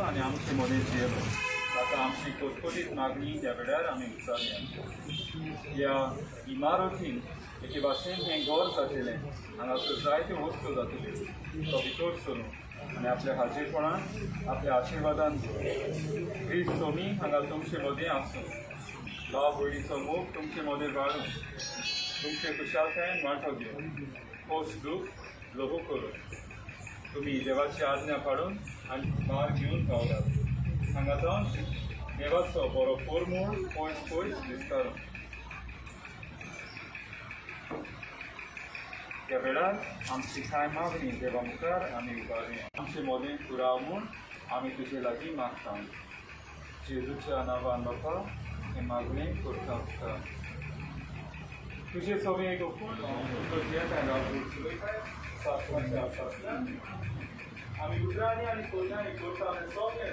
आनी आमचे मदें जियेलो ताका आमची कोतकोतीत मागणी ह्या वेळार आमी उचारल्या. ह्या इमारतीन एके भाशेन हें घर जातलें, हांगासर जायत्यो वस्तू जातल्यो, तो भितर सरून आनी आपल्या हाजीरपणान आपल्या आशिर्वादान वीस सोमी हांगा तुमचे मदें आसूं. भाव भयणीचो मोग तुमचे मदें वाडूं, तुमचे कुशालकायेन वांटो घेवन खोस दूख लघू करून तुमी देवाची आज्ञा पाडून आनी भार घेवन पावलात. हांगाच्यान देवाचो बरो पोरमोळ पयस पयस विस्तारून. ह्या वेळार आमची कांय मागणी देवा मुखार आमी उबारुया. आमचे मदें पुराव म्हूण आमी तुजे लागीं मागता. जेजूच्या नांवान बापा हे मागणी करता आसता. तुजे सगळे ओपून आमी उजराणी आनी कोयनांनी करता आनी सगळे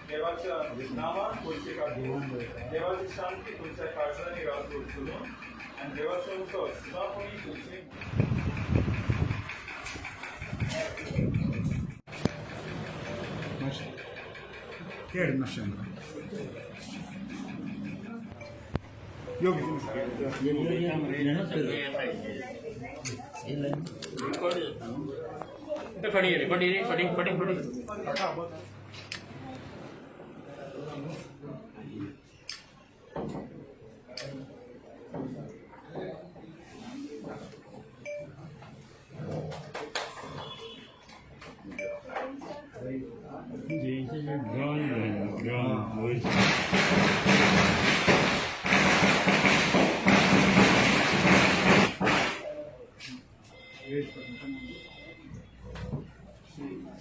देवाच्या नांवान पयशे काडून देवाची शांती तुमच्या काळजांनी रावून उचलून आनी देवाचो उतर सदांपणी तुमचे Quero na chama. Eu vi isso.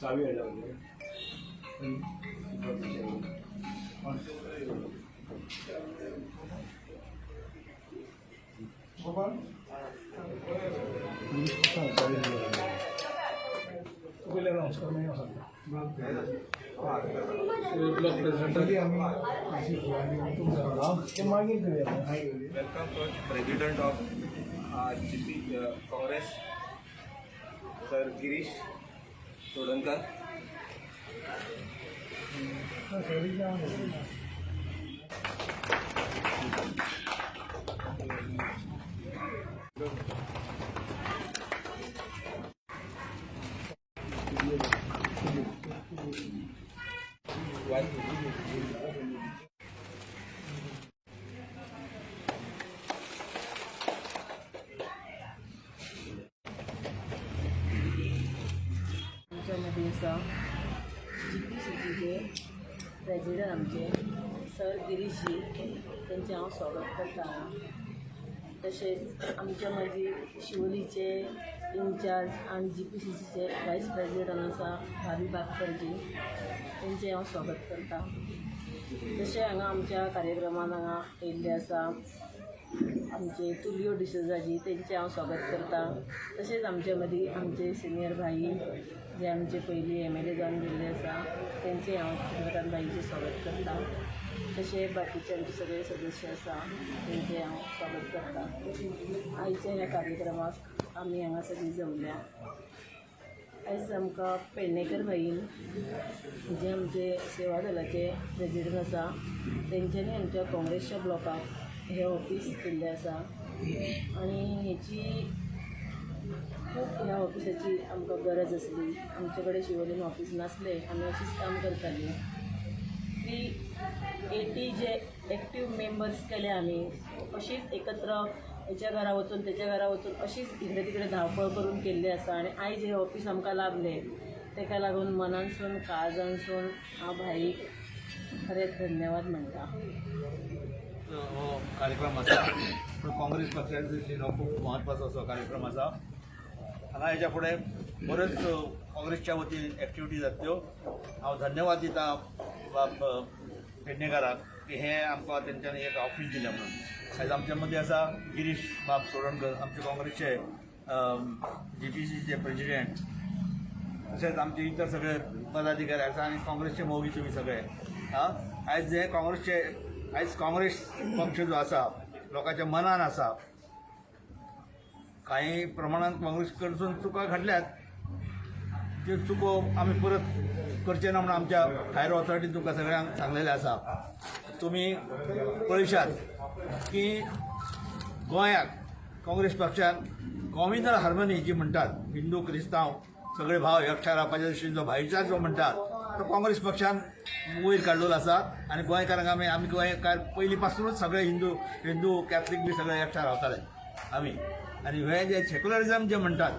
चावी आहे Welcome to President of GP Congress, Sir Girish Sodankar. GPCCचे प्रेसिडेंट आमचे सर गिरीशजी त्यांचे हांव स्वागत करता. तशेंच आमच्या मागीर शिवोलीचे इन्चार्ज आनी GPCCचे वायस प्रेसिडेंट आसा भावी बागकरजी, तेंचें हांव स्वागत करता. तशें हांगा आमच्या कार्यक्रमान हांगा येयल्ले आसा आमचे तुलियो डिसोजाजी, तेंचें हांव स्वागत करता. तशेंच आमचे मदीं आमचे सिनियर भाई जे आमचे पयलीं MLA जावन गेल्ले आसा तेंचें हांव चंद्रकांत भाईचें स्वागत करता. तशें बाकीचे आमचे सगळे सदस्य आसा तेंचें हांव स्वागत करता. आयच्या ह्या कार्यक्रमाक आमी हांगा सगळीं जमल्या. आयज आमकां पेडणेकर भाईन जे आमचे सेवा दलाचे प्रेसिडेंट आसा तेंच्यांनी आमच्या काँग्रेसच्या ब्लॉकाक हे ऑफीस केल्लें आसा आनी हेची खूब ह्या ऑफिसाची आमकां गरज आसली. आमचे कडेन शिवोलीन ऑफीस नासलें, आमी अशीच काम करतालीं. 380 जे एक्टीव मेंबर्स केले आमी, अशीच एकत्र हेच्या घरा वचून तेच्या घरा वचून अशीच इकडे तिकडे धांवपळ करून केल्ली आसा. आनी आयज हे ऑफीस आमकां लाभलें, तेका लागून मनानसून काळजानसून हांव भाईक खरेंच धन्यवाद म्हणटा. हो कार्यक्रम आसा पण काँग्रेस पक्षाच्या दृश्टीन हो खूब म्हत्वाचो असो कार्यक्रम आसा. हांगा हेच्या फुडें बऱ्योच काँग्रेसच्या वतीन एक्टिविटी जातल्यो. हांव धन्यवाद दिता बाब पेडणेकाराक की हे आमकां तेंच्यांनी एक ऑफीस दिलें म्हणून. आयज आमचे मदीं आसा गिरीश बाब सोडणकर, आमचे काँग्रेसचे GPCचे प्रेसिडेंट. तशेंच आमचे इतर सगळे पदाधिकारी आसा आनी काँग्रेसचे मोगी तुमी सगळे. आयज हे काँग्रेस पक्ष जो आसा लोकांच्या मनान आसा. काही प्रमाणात काँग्रेस कडसून चुका घडल्यात, त्यो चुको आमी परत करचें ना म्हणून आमच्या हायर ऑथॉरिटीन तुमकां सगळ्यांक सांगलेलें आसा. तुमी पळयशात की गोंयाक काँग्रेस पक्षान कॉम्युनल हार्मनी जी म्हणटात, हिंदू क्रिस्तांव सगळे भाव एकठांय रावपाच्या दृश्टीन भाईचार जो म्हणटात तो काँग्रेस पक्षान वयर काडलेलो आसा. आनी गोंयकारांक आमी गोंयकार पयलीं पासूनच सगळे हिंदू कॅथलीक बी सगळे एकठांय रावताले आमी. आनी हे जे सेक्युलरिझम जे म्हणटात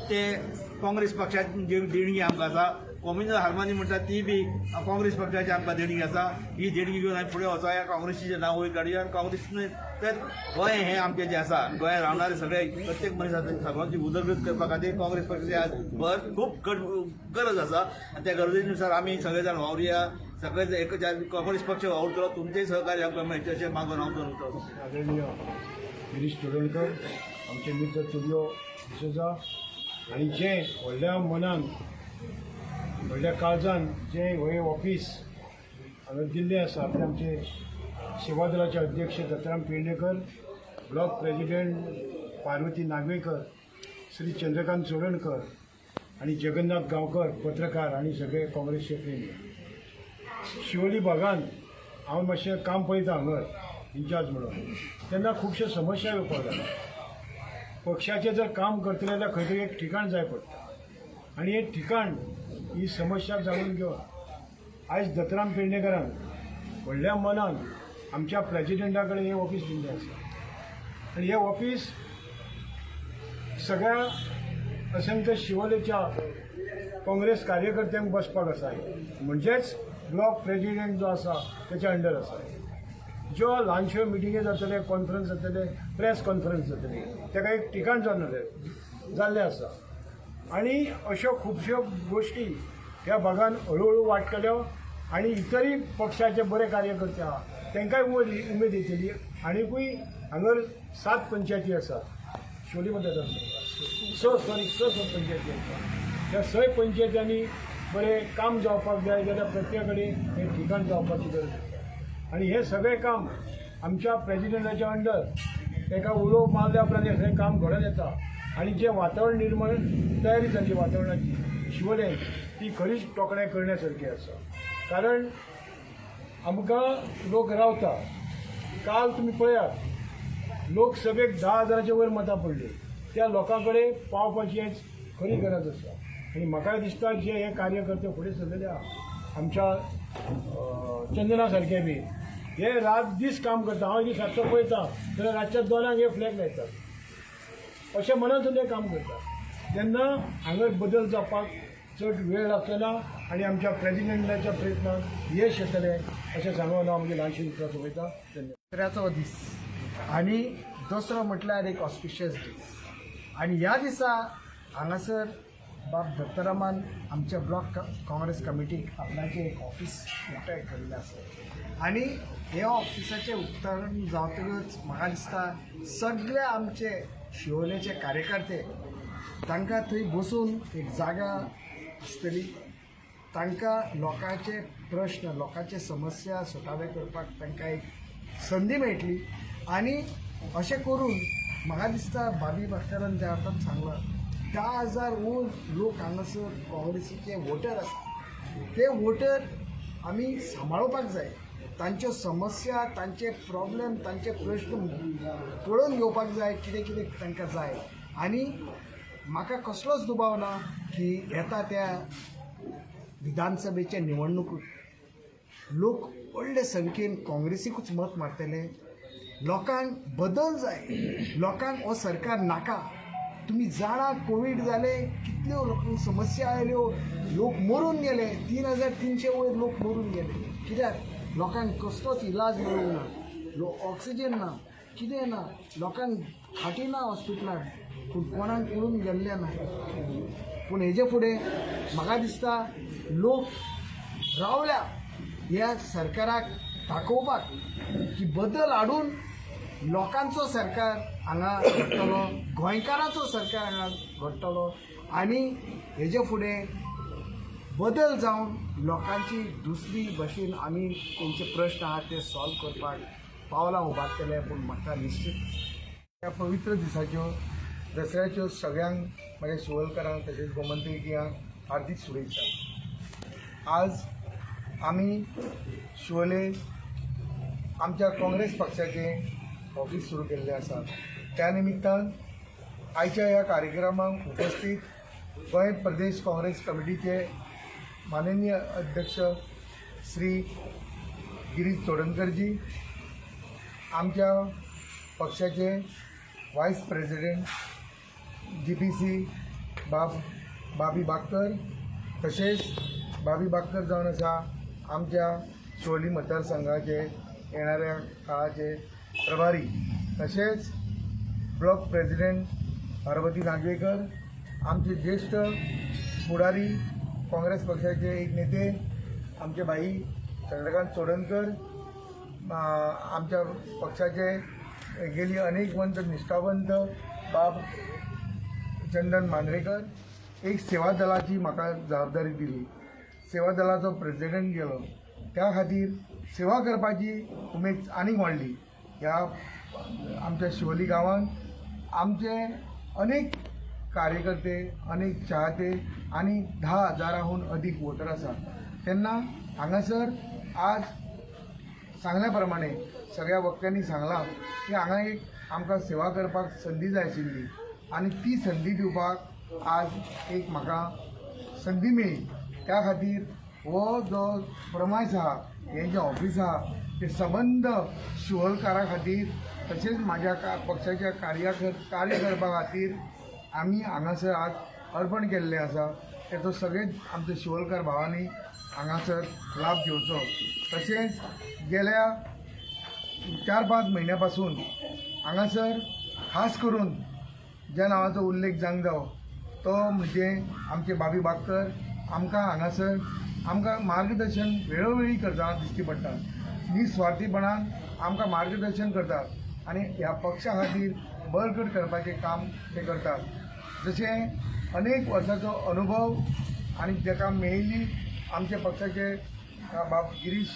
ते काँग्रेस पक्षाची जी देणगी आमकां आसा, कॉम्युनल हार्मनी म्हणटात ती बी काँग्रेस पक्षाची आमकां देणगी आसा. ही देणगी घेवन आमी फुडें वचोया, काँग्रेसीचें नांव वयर काडया. आनी काँग्रेसीन तर गोंय हें आमचें जें आसा, गोंयांत रावणारे सगळे प्रत्येक मनशाची सगळ्यांची उदरगत करपा खातीर काँग्रेस पक्षाची आज खूब गरज आसा. आनी त्या गरजेनुसार आमी सगळे जाण वावरया. सगळे एक काँग्रेस पक्ष वावरतलो, तुमचेंय सहकार्य आमकां मेळचें अशें मागून हांव दवरतलो. आदरणीय गिरीश चोडणकर, आमचे मित्र चुलयो डिसोजा, आनी जें व्हडल्या मनान व्हडल्या काळजान जें हे ऑफीस हांगा दिल्लें आसा ते आमचे सेवा दलाचे अध्यक्ष दत्तराम पेडणेकर, ब्लॉक प्रेसिडेंट पार्वती नागवेकर, श्री चंद्रकांत चोडणकर आनी जगन्नाथ गांवकर पत्रकार आनी सगळे काँग्रेसचे प्रेमी. शिवोली भागांत हांव मातशें काम पळयता हांगा इन्चार्ज म्हणून, तेन्ना खुबश्यो समस्या येवपाक लागल्या. पक्षाचें जर काम करतले जाल्यार खंय तरी एक ठिकाण जाय पडटा आनी हें ठिकाण ही समस्या जाणून घेवन आयज दत्तराम पेडणेकरान व्हडल्या मनान आमच्या प्रेसिडेंटा कडेन हें ऑफीस दिल्लें आसा. आनी हें ऑफीस सगळ्या असंख्य शिवोलेच्या काँग्रेस कार्यकर्त्यांक बसपाक आसा. म्हणजेच ब्लॉक प्रेसिडेंट जो आसा तेच्या अंडर आसा. ज्यो ल्हानश्यो मिटिंगे जातले, कॉन्फरन्स जातले, प्रेस कॉन्फरन्स जातली, ताका एक ठिकाण जाल्लें आसा. आनी अश्यो खुबश्यो गोश्टी ह्या भागान हळूहळू वाडटल्यो आनी इतरय पक्षाचे बरे कार्यकर्ते आहा तांकांय उमेद येतली. आनीकूय हांगर 7 पंचायती आसा, शिवोली मध्ये स पंचायती आसा. त्या 6 पंचायत्यांनी बरें काम जावपाक जाय जाल्यार प्रत्येक कडेन हें ठिकाण जावपाची गरज आसा. आनी हें सगळें काम आमच्या प्रेसिडेंटाच्या अंडर ताका उलोवप मारल्या उपरांत हें सगळें काम घडोवन येता. आनी जें वातावरण निर्माण तयारी जाल्ली वातावरणाची शिवोलेन ती खरीच तोखणाय करण्यासारखी आसा. कारण आमकां लोक रावता. काल तुमी पळयात लोकसभेक 10,000चे वयर मतां पडली. त्या लोकां कडेन पावपाची खरी गरज आसा. आनी म्हाका दिसता जे हे कार्यकर्ते फुडें सरलेले आहा आमच्या चंदना सारके बी, हे रात दीस काम करता. हांव दीस रातचो पळयता जाल्यार रातच्या 2 हे फ्लॅग लायतात. अशें मनांतून ते काम करतात. तेन्ना हांगा बदल जावपाक चड वेळ लागचो आनी आमच्या प्रेसिडेंटाच्या प्रयत्नाक यश येतलें अशें सांगून हांव आमगे ल्हानशी उतरां सोंपयता. दसऱ्याचो दीस आनी दसरो म्हटल्यार एक ऑस्पिशियस दीस. आनी ह्या दिसा हांगासर बाब दत्तरामान आमच्या ब्लॉक काँग्रेस कमिटीक आपणाचें एक ऑफीस उक्ताय केल्लें आसा. आनी हे ऑफिसाचें उक्तावण जावतकच म्हाका दिसता सगळे आमचे शिवोलेचे कार्यकर्ते तांकां थंय बसून एक जागा आसतली. तांकां लोकांचे प्रश्न, लोकांचे समस्या सुटावे करपाक तांकां एक संदी मेळटली. आनी अशें करून म्हाका दिसता भाभी भास्करान त्या अर्थान सांगलां 10,000 लोक हांगासर काँग्रेसीचे वोटर आसा. ते वोटर आमी सांबाळोवपाक जाय. तांच्यो समस्या, तांचे प्रॉब्लेम, तांचे प्रश्न पळोवन घेवपाक जाय, कितें कितें तांकां जाय. आनी म्हाका कसलोच दुबाव ना की येता त्या विधानसभेचे निवडणुकीत लोक व्हडले संख्येन काँग्रेसीकूच मत मारतले. लोकांक बदल जाय, लोकांक हो सरकार नाका. तुम्ही जाणा कोविड जाले, कितल्यो लोकांक समस्या आयल्यो, लोक मरून गेले. 3,300 वयर लोक मरून गेले. कित्याक लोकांक कसलोच इलाज मेळूंक ना, ऑक्सिजन ना, कितें ना, लोकांक खाटी ना हॉस्पिटलांत, पूण कोणाक पळून गेल्लें ना. पूण हेजे फुडें म्हाका दिसता लोक रावल्या ह्या सरकाराक दाखोवपाक की बदल हाडून लोकांचो सरकार हांगा घडटलो, गोंयकारांचो सरकार हांगा घडटलो. आनी हेजे फुडें बदल जावन लोकांची दुसरी भशेन आमी तेंचे प्रश्न आहात ते सॉल्व करपाक पावलां उबारतले. पूण म्हाका निश्चित ह्या पवित्र दिसाच्यो दसऱ्याच्यो सगळ्यांक म्हाज्या शिवोलकरांक तशेंच गोमंतकीयांक हार्दीक शुभेच्छा. आज आम्ही शिवोले आमच्या काँग्रेस पक्षाचें ऑफिस सुरू केल्लें आसा. त्या निमित्तान आयच्या ह्या कार्यक्रमाक उपस्थित गोंय प्रदेश काँग्रेस कमिटीचे माननीय अध्यक्ष श्री गिरीश चोडणकरजी, आमच्या पक्षाचे वायस प्रेसिडेंट GPC बाबी बाकर, तशेंच बाबी बाकर जावन आसा आमच्या शिवोली मतदारसंघाचे येणाऱ्या काळाचे प्रभारी, तशेंच ब्लॉक प्रेसिडेंट पार्वती नागवेकर, आमचे ज्येष्ठ फुडारी काँग्रेस पक्षाचे एक नेते आमचे भाई चंद्रकांत चोडणकर, आमच्या पक्षाचे गेली अनेक वर्ष निष्ठावंत बाब चंदन मांद्रेकर. एक सेवा दलाची म्हाका जबाबदारी दिली, सेवा दलाचो प्रेसिडेंट गेलो, त्या खातीर सेवा करपाची उमेद आनीक वाडली. ह्या आमच्या शिवोली गांवांत आमचे अनेक कार्यकर्ते, अनेक चाहते आनी 10,000हून अधिक वोटर आसा. तेन्ना हांगासर आज सांगल्या प्रमाणे सगळ्या वक्त्यांनी सांगलां की हांगा एक आमकां सेवा करपाक संदी जाय आशिल्ली आनी ती संदी दिवपाक आज एक म्हाका संदी मेळ्ळी. त्या खातीर हो जो प्रमायस आहा, हें जें ऑफिस आहा तें सबंद शिवोलकारा खातीर तशेंच म्हाज्या पक्षाच्या कार्य करपा खातीर आमी हांगासर आज अर्पण केल्लें आसा. तेचो सगळेच आमच्या शिवोलकार भावांनी हांगासर लाभ घेवचो. तशेंच गेल्या 4-5 म्हयन्या पासून हांगासर खास करून ज्या नांवाचो उल्लेख जावंक जावो तो म्हणजे आमचे बाबी बाकर. आमकां हांगासर आमकां मार्गदर्शन वेळोवेळी करतना दिश्टी पडटा. निस्वार्थीपणान आमकां मार्गदर्शन करतात आनी ह्या पक्षा खातीर बळकट करपाचें काम ते करतात. जशें अनेक वर्सांचो अनुभव आनी जाका मेळिल्ली आमच्या पक्षाचे बाब गिरीश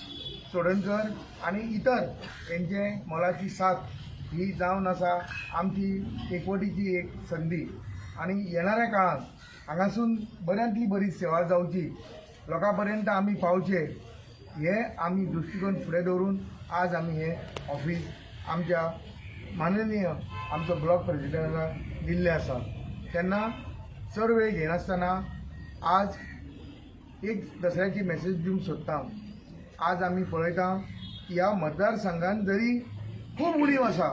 चोडणकर आनी इतर तेंचे मोलाची साथ ही जावन आसा आमची एकवटीची एक संदी. आनी येणाऱ्या काळांत हांगासून बऱ्यांतली बरी सेवा जावची, लोकां पर्यंत आमी पावचे, हे आमी दृश्टीकोन फुडें दवरून आज आमी हे ऑफिस आमच्या माननीय आमचो ब्लॉक प्रेसिडेंटाक दिल्लें आसा. तेन्ना चड वेळ घेनासतना आज एक दसऱ्याची मेसेज दिवंक सोदतां. आज आमी पळयता की ह्या मतदारसंघान जरी खूब उणीव आसा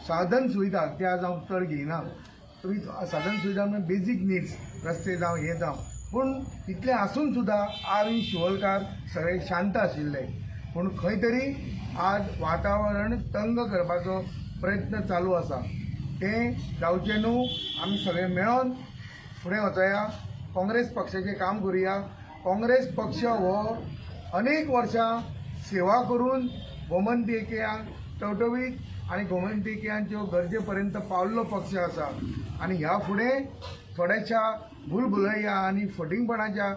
साधन सुविधा, ते आज हांव चड घेयना. तुमी साधन सुविधा म्हणजे बेजीक निड्स, रस्ते जावं हे जावं, पूण इतलें आसून सुद्दां आमी शिवोलकार सगळे शांत आशिल्ले. पूण खंय तरी आज वातावरण तंग करपाचो प्रयत्न चालू आसा. तें जावचें न्हू. आमी सगळे मेळोन फुडें वचया, काँग्रेस पक्षाचें काम करुया. काँग्रेस पक्ष हो अनेक वर्सां सेवा करून गोमंतकीयांक टवटवीत आनी गोमंतकीयांच्यो गरजे पर्यंत पावल्लो पक्ष आसा. आनी ह्या फुडें थोड्याशा भुलभुलैया आनी फटिंगपणाच्या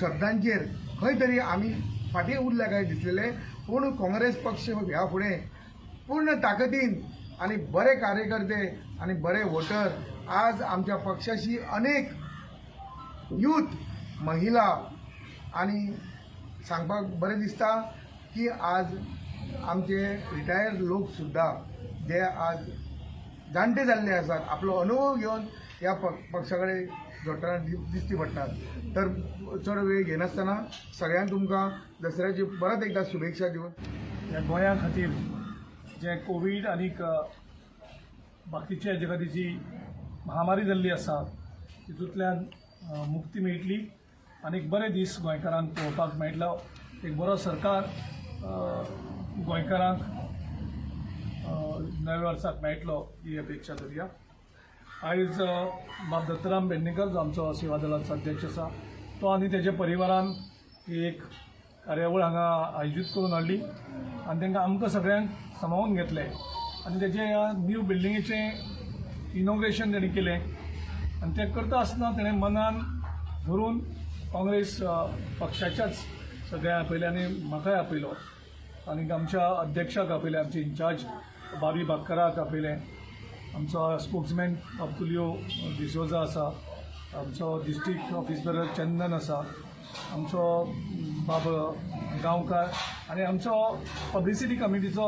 शब्दांचेर खंय तरी आमी फाटीं उरल्या काय दिसलेले. पूण काँग्रेस पक्ष ह्या फुडें पूर्ण ताकदीन आनी बरे कार्यकर्ते आनी बरे वोटर आज आमच्या पक्षाशी अनेक यूथ, महिला आनी सांगपाक बरें दिसता की आज आमचे रिटायर्ड लोक सुद्दां जे आज जाणटे जाल्ले आसात, आपलो अनुभव घेवन ह्या पक्षा कडेन जोडटना दिश्टी पडटात. तर चड वेळ घेनासतना सगळ्यांक तुमकां दसऱ्याची परत एकदा शुभेच्छा दिवन ह्या गोंया खातीर जे कोवीड आनीक बाकीचे जगातीची महामारी जाल्ली आसा तितूंतल्यान मुक्ती मेळटली आनीक बरे दीस गोंयकारांक पळोवपाक मेळटलो. एक बरो सरकार गोंयकारांक नव्या वर्साक मेळटलो ही अपेक्षा करुया. आयज बाब दत्तराम पेडणेकर जो आमचो सेवा दलाचो अध्यक्ष आसा तो आनी तेजे परिवारान ही एक कार्यावळ हांगा आयोजीत करून हाडली आनी तांकां आमकां सगळ्यांक सामावून घेतले आनी तेजे ह्या न्यू बिल्डिंगेचें इनॉग्रेशन तेणें केलें आनी तें करता आसतना तेणें मनान धरून काँग्रेस पक्षाच्याच सगळ्या आपयल्यांनी म्हाकाय आपयलो आनी आमच्या अध्यक्षाक आपयलें, आमचे इन्चार्ज बाबी बाकराक आपयलें, आमचो स्पोक्समॅन अब्दुलियो डिसोजा आसा, आमचो डिस्ट्रिक्ट ऑफिसर चंदन आसा, आमचो बाब गांवकार आनी आमचो पब्लिसिटी कमिटीचो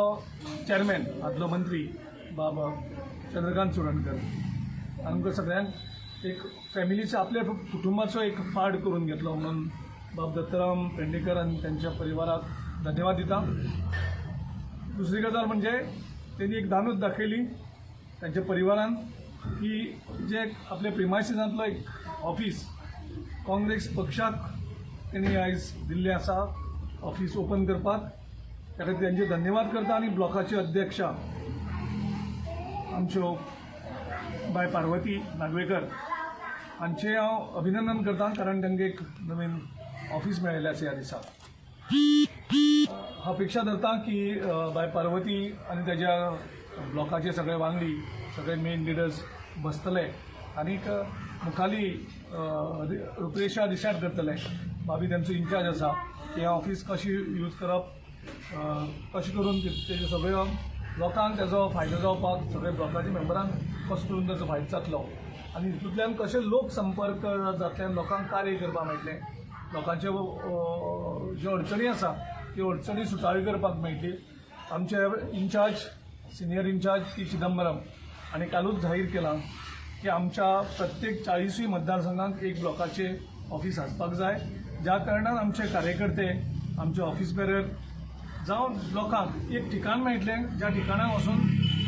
चेअरमॅन आदलो मंत्री बाब चंद्रकांत चोडणकर आमकां सगळ्यांक एक फॅमिलीचो आपल्या कुटुंबाचो एक पार्ट करून घेतलो म्हणून बाब दत्तराम पेडणेकर आनी त्यांच्या परिवाराक धन्यवाद दिता. दुसरी गजाल म्हणजे त्यांनी एक दानूच दाखयली त्यांच्या परिवारान की जे आपल्या प्रिमायसिसांतलो एक ऑफिस काँग्रेस पक्षाक त्यांनी आयज दिल्लें आसा ऑफिस ओपन करपाक. त्या खातीर त्यांचे धन्यवाद करता आनी ब्लॉकाचे अध्यक्षा आमच्यो बाय पार्वती नागवेकर हांचे हांव अभिनंदन करता कारण तांकां एक नवीन ऑफिस मेळिल्लें आसा ह्या दिसा. हांव अपेक्षा धरता की बाय पार्वती आनी तेज्या ब्लॉकाचे सगळे वांगडी सगळे मेन लिडर्स बसतले आनीक मुखाली रुपरेशा डिसायड करतले बाबी तांचो इंचार्ज आसा की हें ऑफिस कशी यूज करप कशें करून तेजे सगळ्यो लोकांक तेजो फायदो जावपाक सगळे ब्लॉकाच्या मेंबरांक कसो करून तेजो फायदो जातलो आनी हितूंतल्यान कशें लोक संपर्क जातल्यान लोकांक कार्य करपाक मेळटलें. लोकांच्यो ज्यो अडचणी आसा त्यो अडचणी सुटावी करपाक मेळटली. आमचे in charge senior in charge T Chidambaram आणि कालूच जाहीर केलां की आमच्या प्रत्येक 40 मतदारसंघांत एक ब्लॉकाचे ऑफिस आसपाक जाय ज्या कारणान आमचे कार्यकर्ते आमचे ऑफिस बेरर जावन लोकांक एक ठिकाण मेळटलें ज्या ठिकाणाक वचून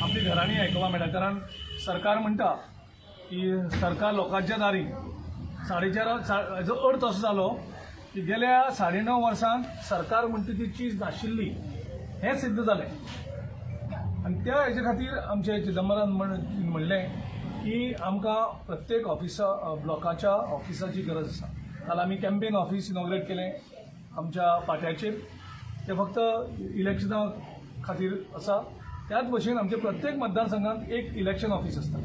आपली घरांनी आयकुपाक मेळटा. कारण सरकार म्हणटा की सरकार लोकांच्या दारी 4.5 हेजो अर्थ असो जालो की गेल्या 9.5 वर्सांत सरकार म्हणटा ती चीज नाशिल्ली हें सिद्ध जालें आनी त्या हेजे खातीर आमचे चिदंबरान म्हणलें की आमकां प्रत्येक ब्लॉकाच्या ऑफिसाची गरज आसा. काल आमी कॅम्पेन ऑफिस इनॉग्रेट केलें आमच्या पाट्याचेर. तें फक्त इलेक्शना खातीर आसा. त्याच भशेन आमच्या प्रत्येक मतदारसंघात एक इलेक्शन ऑफिस आसता.